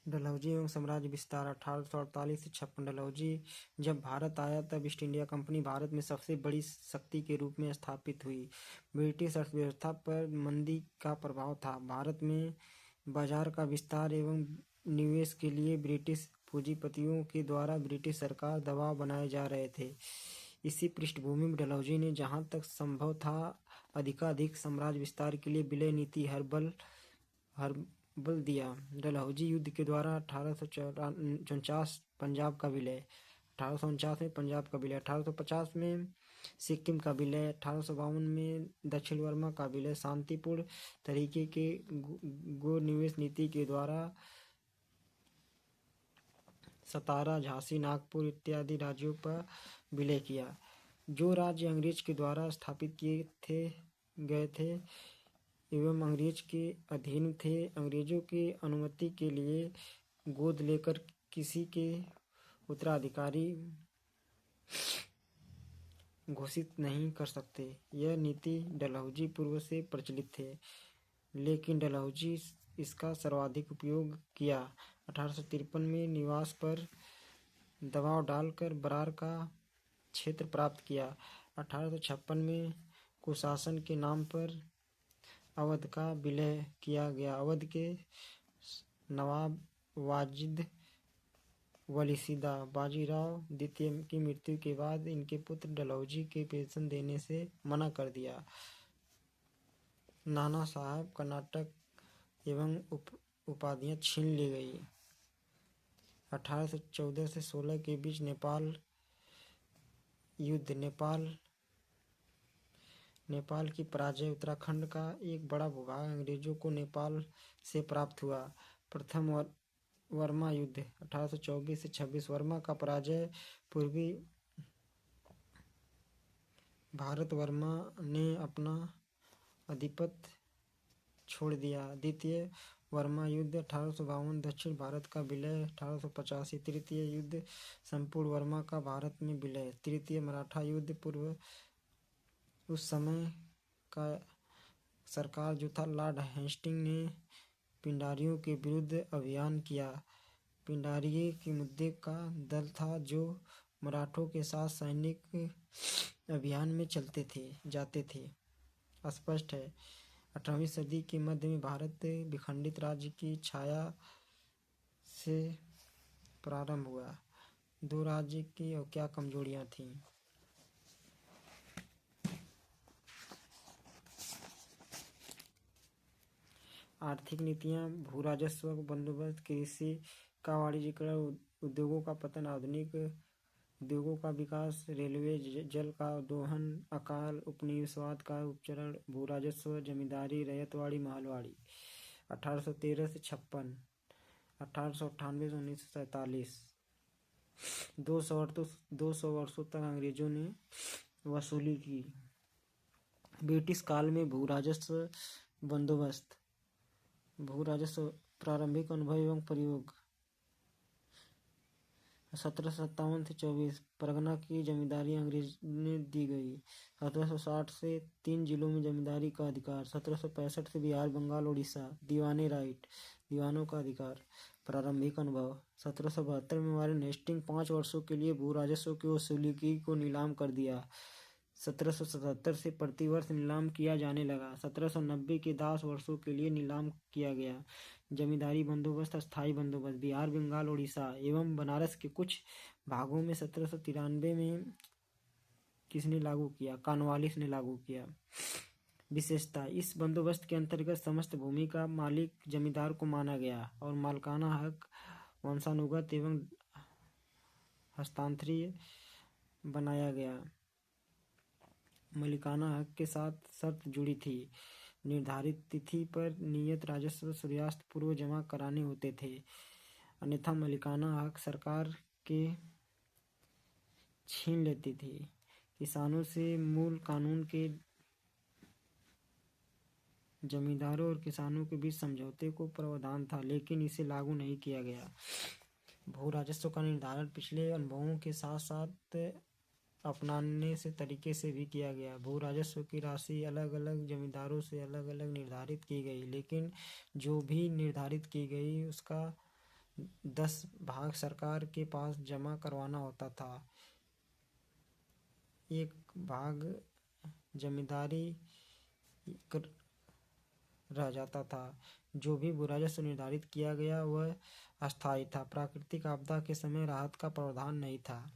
डलहौजी एवं साम्राज्य विस्तार 1848 से 56। डलहौजी जब भारत आया तब ईस्ट इंडिया कंपनी भारत में सबसे बड़ी शक्ति के रूप में स्थापित हुई। ब्रिटिश अर्थव्यवस्था पर मंदी का प्रभाव था। भारत में बाजार का विस्तार एवं निवेश के लिए ब्रिटिश पूंजीपतियों के द्वारा ब्रिटिश सरकार दबाव बनाए जा रहे थे। इसी पृष्ठभूमि में डलहौजी ने जहाँ तक संभव था अधिकाधिक साम्राज्य विस्तार के लिए विलय नीति हर बल दिया। डलहौजी युद्ध के द्वारा 1849 पंजाब का विलय, 1849 में पंजाब का विलय, 1850 में सिक्किम का विलय, 1852 में दक्षिण बर्मा का विलय शांतिपूर्ण तरीके के गो निवेश नीति के द्वारा सतारा, झांसी, नागपुर इत्यादि राज्यों पर विलय किया। जो राज्य अंग्रेज के द्वारा स्थापित किए गए थे एवं अंग्रेज के अधीन थे, अंग्रेजों की अनुमति के लिए गोद लेकर किसी के उत्तराधिकारी घोषित नहीं कर सकते। यह नीति डलहौजी पूर्व से प्रचलित थे, लेकिन डलहौजी इसका सर्वाधिक उपयोग किया। 1853 में निवास पर दबाव डालकर बरार का क्षेत्र प्राप्त किया। 1856 में कुशासन के नाम पर अवध का विलय किया गया। अवध के नवाब वाजिद वलीसीदा बाजीराव द्वितीय की मृत्यु के बाद इनके पुत्र डलहौजी के पेंशन देने से मना कर दिया। नाना साहब कर्नाटक एवं उपाधियां छीन ली गई। 1814 से 16 के बीच नेपाल युद्ध, नेपाल की पराजय, उत्तराखंड का एक बड़ा भूभाग अंग्रेजों को नेपाल से प्राप्त हुआ। प्रथम वर्मा युद्ध 1824 से 26, वर्मा का पराजय, पूर्वी भारत वर्मा ने अपना आधिपत्य छोड़ दिया। द्वितीय वर्मा युद्ध 1852, दक्षिण भारत का विलय 1885। तृतीय युद्ध संपूर्ण वर्मा का भारत में विलय। तृतीय मराठा युद्ध पूर्व उस समय का सरकार जो था लॉर्ड हेस्टिंग ने पिंडारियों के विरुद्ध अभियान किया। पिंडारिये के मुद्दे का दल था जो मराठों के साथ सैनिक अभियान में जाते थे। स्पष्ट है 18वीं सदी के मध्य में भारत विखंडित राज्य की छाया से प्रारंभ हुआ। दो राज्य की और क्या कमजोरियां थीं। आर्थिक नीतियां, भू राजस्व बंदोबस्त, कृषि का वाणिज्यीकरण, उद्योगों का पतन, आधुनिक उद्योगों का विकास, रेलवे, जल का दोहन, अकाल, उपनिवेशवाद का उपचरण, भू राजस्व, जमींदारी, रैयतवाड़ी, महलवाड़ी। 1813 से 56, 1898 से 1947। 200 वर्षों तक अंग्रेजों ने वसूली की। ब्रिटिश काल में भू राजस्व बंदोबस्त, भू राजस्व प्रारंभिक अनुभव एवं प्रयोग। 1757 से 24, परगना की जमींदारी अंग्रेज ने दी गई। 1760 से 3 जिलों में जमींदारी का अधिकार। 1765 से बिहार, बंगाल, उड़ीसा दीवाने राइट, दीवानों का अधिकार। प्रारंभिक अनुभव 1772 में वारेन हेस्टिंग 5 वर्षों के लिए भू राजस्व की वसूली को नीलाम कर दिया। 1777 से प्रतिवर्ष नीलाम किया जाने लगा। 1790 के 10 वर्षों के लिए नीलाम किया गया। जमींदारी बंदोबस्त, अस्थायी बंदोबस्त। बिहार, बंगाल, उड़ीसा एवं बनारस के कुछ भागों में 1793 में किसने लागू किया? कॉर्नवालिस ने लागू किया। विशेषता, इस बंदोबस्त के अंतर्गत समस्त भूमि का मालिक जमींदार को माना गया और मालिकाना हक वंशानुगत एवं हस्तांतरणीय बनाया गया। मालिकाना हक के साथ शर्त जुड़ी थी। निर्धारित तिथि पर नियत राजस्व सूर्यास्त पूर्व जमा कराने होते थे, अन्यथा मालिकाना हक सरकार के छीन लेती थी। किसानों से मूल कानून के जमींदारों और किसानों के बीच समझौते को प्रावधान था, लेकिन इसे लागू नहीं किया गया। भू राजस्व का निर्धारण पिछले अनुभवों के साथ साथ अपनाने से तरीके से भी किया गया। भू राजस्व की राशि अलग अलग जमींदारों से अलग अलग निर्धारित की गई, लेकिन जो भी निर्धारित की गई उसका 10 भाग सरकार के पास जमा करवाना होता था। एक भाग जमींदारी कर रह जाता था। जो भी राजस्व निर्धारित किया गया वह अस्थायी था। प्राकृतिक आपदा के समय राहत का प्रावधान नहीं था।